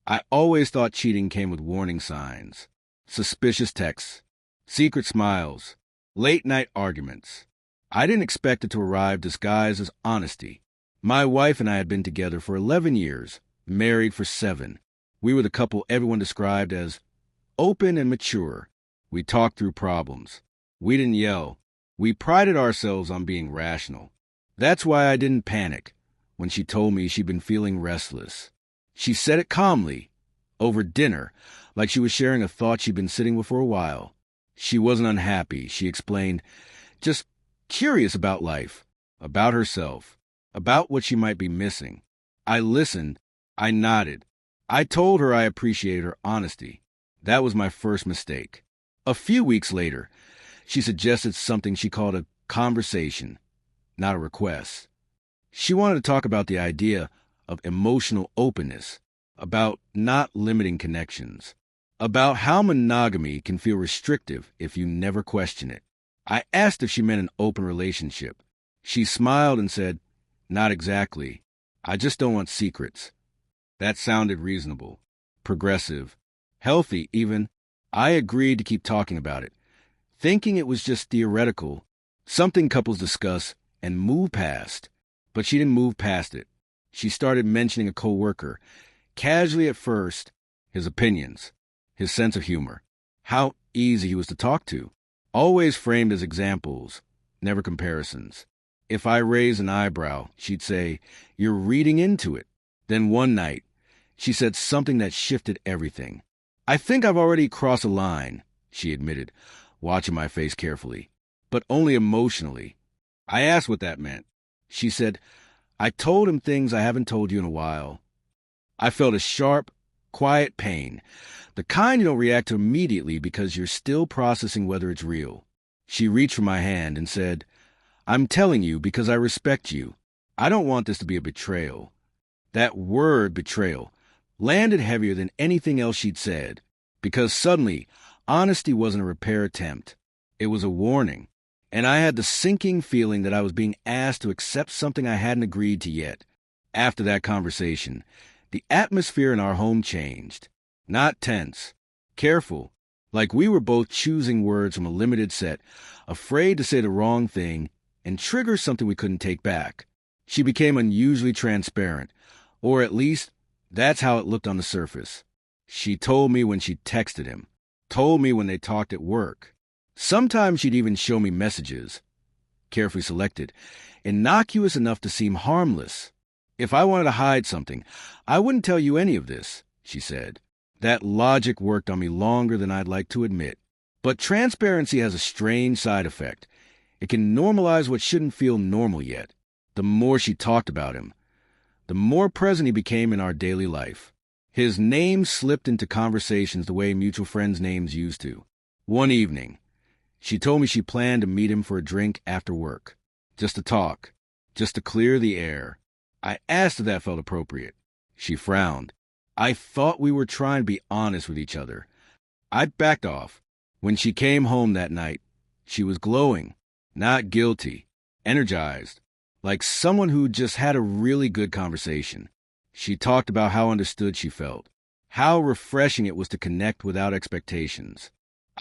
I always thought cheating came with warning signs, suspicious texts, secret smiles, late-night arguments. I didn't expect it to arrive disguised as honesty. My wife and I had been together for 11 years, married for 7. We were the couple everyone described as open and mature. We talked through problems. We didn't yell. We prided ourselves on being rational. That's why I didn't panic when she told me she'd been feeling restless. She said it calmly, over dinner, like she was sharing a thought she'd been sitting with for a while. She wasn't unhappy, she explained, just curious about life, about herself, about what she might be missing. I listened. I nodded. I told her I appreciated her honesty. That was my first mistake. A few weeks later, she suggested something she called a conversation, not a request. She wanted to talk about the idea of emotional openness, about not limiting connections, about how monogamy can feel restrictive if you never question it. I asked if she meant an open relationship. She smiled and said, "Not exactly. I just don't want secrets." That sounded reasonable, progressive, healthy even. I agreed to keep talking about it, thinking it was just theoretical, something couples discuss and move past. But she didn't move past it. She started mentioning a coworker, casually at first, his opinions, his sense of humor, how easy he was to talk to, always framed as examples, never comparisons. If I raised an eyebrow, she'd say, "You're reading into it." Then one night, she said something that shifted everything. "I think I've already crossed a line," she admitted, watching my face carefully, but only emotionally. I asked what that meant. She said, "I told him things I haven't told you in a while." I felt a sharp, quiet pain, the kind you don't react to immediately because you're still processing whether it's real. She reached for my hand and said, "I'm telling you because I respect you. I don't want this to be a betrayal." That word, betrayal, landed heavier than anything else she'd said, because suddenly, honesty wasn't a repair attempt. It was a warning. And I had the sinking feeling that I was being asked to accept something I hadn't agreed to yet. After that conversation, the atmosphere in our home changed. Not tense, careful, like we were both choosing words from a limited set, afraid to say the wrong thing and trigger something we couldn't take back. She became unusually transparent, or at least that's how it looked on the surface. She told me when she texted him, told me when they talked at work. Sometimes she'd even show me messages, carefully selected, innocuous enough to seem harmless. "If I wanted to hide something, I wouldn't tell you any of this," she said. That logic worked on me longer than I'd like to admit. But transparency has a strange side effect. It can normalize what shouldn't feel normal yet. The more she talked about him, the more present he became in our daily life. His name slipped into conversations the way mutual friends' names used to. One evening, she told me she planned to meet him for a drink after work. Just to talk. Just to clear the air. I asked if that felt appropriate. She frowned. I thought we were trying to be honest with each other. I backed off. When she came home that night, she was glowing, not guilty, energized, like someone who just had a really good conversation. She talked about how understood she felt, how refreshing it was to connect without expectations.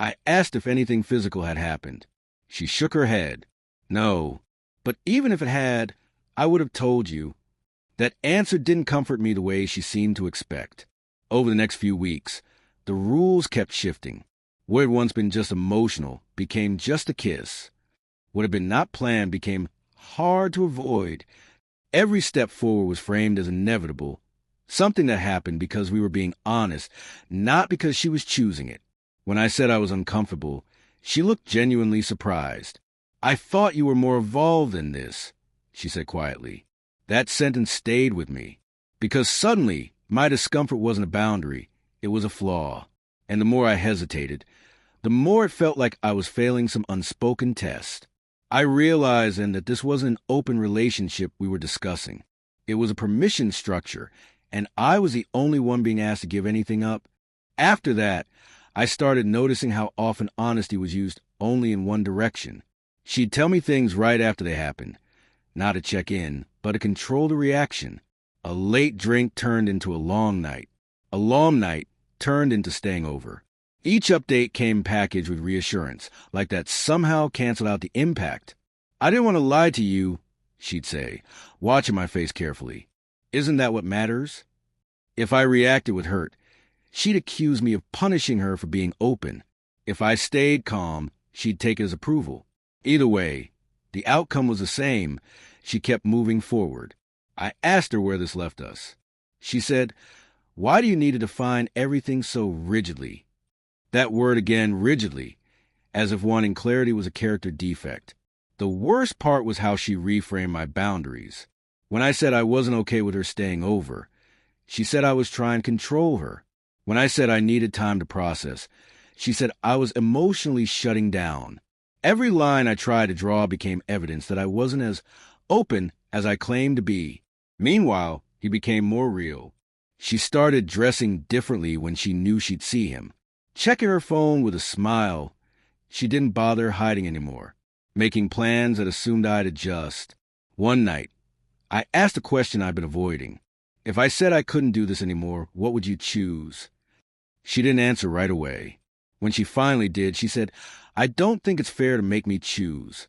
I asked if anything physical had happened. She shook her head. "No, but even if it had, I would have told you." That answer didn't comfort me the way she seemed to expect. Over the next few weeks, the rules kept shifting. What had once been just emotional became just a kiss. What had been not planned became hard to avoid. Every step forward was framed as inevitable, something that happened because we were being honest, not because she was choosing it. When I said I was uncomfortable, she looked genuinely surprised. "I thought you were more evolved than this," she said quietly. That sentence stayed with me, because suddenly my discomfort wasn't a boundary, it was a flaw. And the more I hesitated, the more it felt like I was failing some unspoken test. I realized then that this wasn't an open relationship we were discussing. It was a permission structure, and I was the only one being asked to give anything up. After that, I started noticing how often honesty was used only in one direction. She'd tell me things right after they happened, not to check in, but to control the reaction. A late drink turned into a long night. A long night turned into staying over. Each update came packaged with reassurance, like that somehow canceled out the impact. "I didn't want to lie to you," she'd say, watching my face carefully. "Isn't that what matters?" If I reacted with hurt, she'd accuse me of punishing her for being open. If I stayed calm, she'd take it as approval. Either way, the outcome was the same. She kept moving forward. I asked her where this left us. She said, "Why do you need to define everything so rigidly?" That word again, rigidly, as if wanting clarity was a character defect. The worst part was how she reframed my boundaries. When I said I wasn't okay with her staying over, she said I was trying to control her. When I said I needed time to process, she said I was emotionally shutting down. Every line I tried to draw became evidence that I wasn't as open as I claimed to be. Meanwhile, he became more real. She started dressing differently when she knew she'd see him. Checking her phone with a smile, she didn't bother hiding anymore. Making plans that assumed I'd adjust. One night, I asked a question I'd been avoiding. "If I said I couldn't do this anymore, what would you choose?" She didn't answer right away. When she finally did, she said, "I don't think it's fair to make me choose."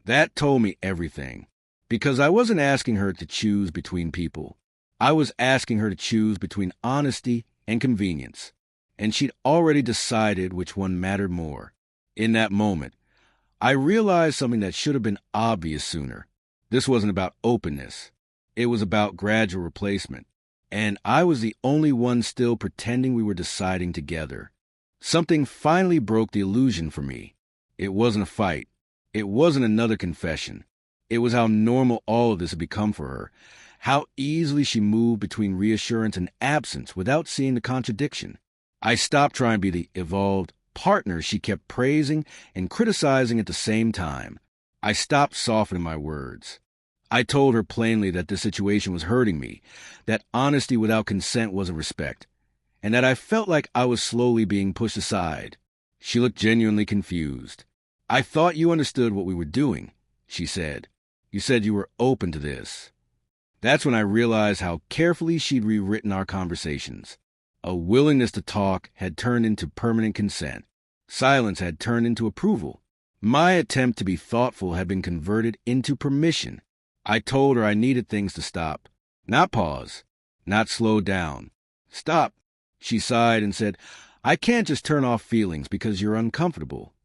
That told me everything. Because I wasn't asking her to choose between people. I was asking her to choose between honesty and convenience. And she'd already decided which one mattered more. In that moment, I realized something that should have been obvious sooner. This wasn't about openness. It was about gradual replacement. And I was the only one still pretending we were deciding together. Something finally broke the illusion for me. It wasn't a fight. It wasn't another confession. It was how normal all of this had become for her. How easily she moved between reassurance and absence without seeing the contradiction. I stopped trying to be the evolved partner she kept praising and criticizing at the same time. I stopped softening my words. I told her plainly that this situation was hurting me, that honesty without consent wasn't respect, and that I felt like I was slowly being pushed aside. She looked genuinely confused. "I thought you understood what we were doing," she said. "You said you were open to this." That's when I realized how carefully she'd rewritten our conversations. A willingness to talk had turned into permanent consent. Silence had turned into approval. My attempt to be thoughtful had been converted into permission. I told her I needed things to stop. Not pause. Not slow down. "Stop." She sighed and said, "I can't just turn off feelings because you're uncomfortable."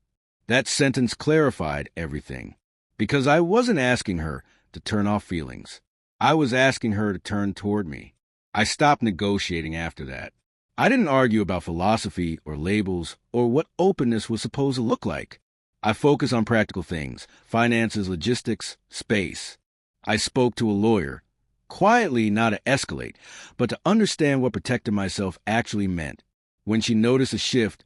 That sentence clarified everything. Because I wasn't asking her to turn off feelings. I was asking her to turn toward me. I stopped negotiating after that. I didn't argue about philosophy or labels or what openness was supposed to look like. I focused on practical things, finances, logistics, space. I spoke to a lawyer, quietly, not to escalate, but to understand what protecting myself actually meant. When she noticed a shift,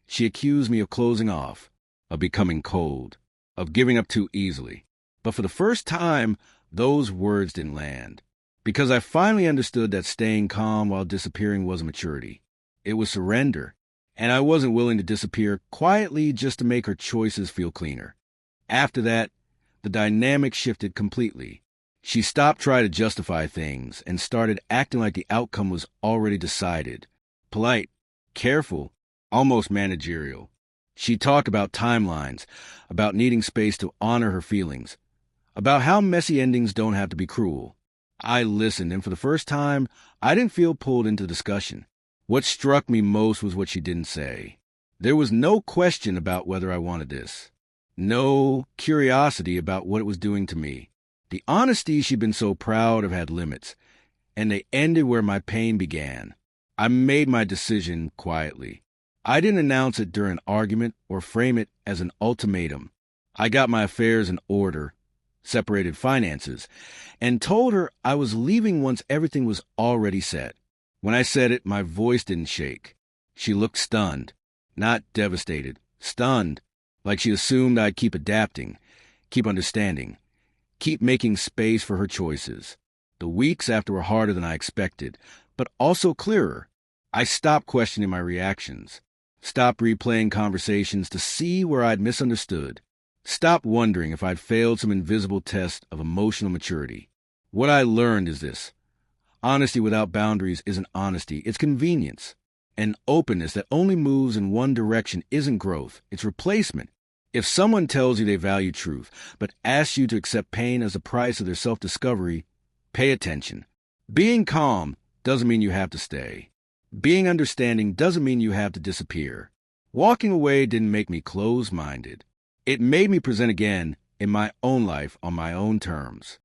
she accused me of closing off, of becoming cold, of giving up too easily. But for the first time, those words didn't land. Because I finally understood that staying calm while disappearing wasn't maturity. It was surrender. And I wasn't willing to disappear quietly just to make her choices feel cleaner. After that, the dynamic shifted completely. She stopped trying to justify things and started acting like the outcome was already decided. Polite, careful, almost managerial. She talked about timelines, about needing space to honor her feelings, about how messy endings don't have to be cruel. I listened, and for the first time, I didn't feel pulled into discussion. What struck me most was what she didn't say. There was no question about whether I wanted this. No curiosity about what it was doing to me. The honesty she'd been so proud of had limits, and they ended where my pain began. I made my decision quietly. I didn't announce it during an argument or frame it as an ultimatum. I got my affairs in order, separated finances, and told her I was leaving once everything was already set. When I said it, my voice didn't shake. She looked stunned, not devastated, stunned, like she assumed I'd keep adapting, keep understanding, keep making space for her choices. The weeks after were harder than I expected, but also clearer. I stopped questioning my reactions, stopped replaying conversations to see where I'd misunderstood, stopped wondering if I'd failed some invisible test of emotional maturity. What I learned is this. Honesty without boundaries isn't honesty, it's convenience. And openness that only moves in one direction isn't growth, it's replacement. If someone tells you they value truth, but asks you to accept pain as the price of their self-discovery, pay attention. Being calm doesn't mean you have to stay. Being understanding doesn't mean you have to disappear. Walking away didn't make me close-minded. It made me present again in my own life on my own terms.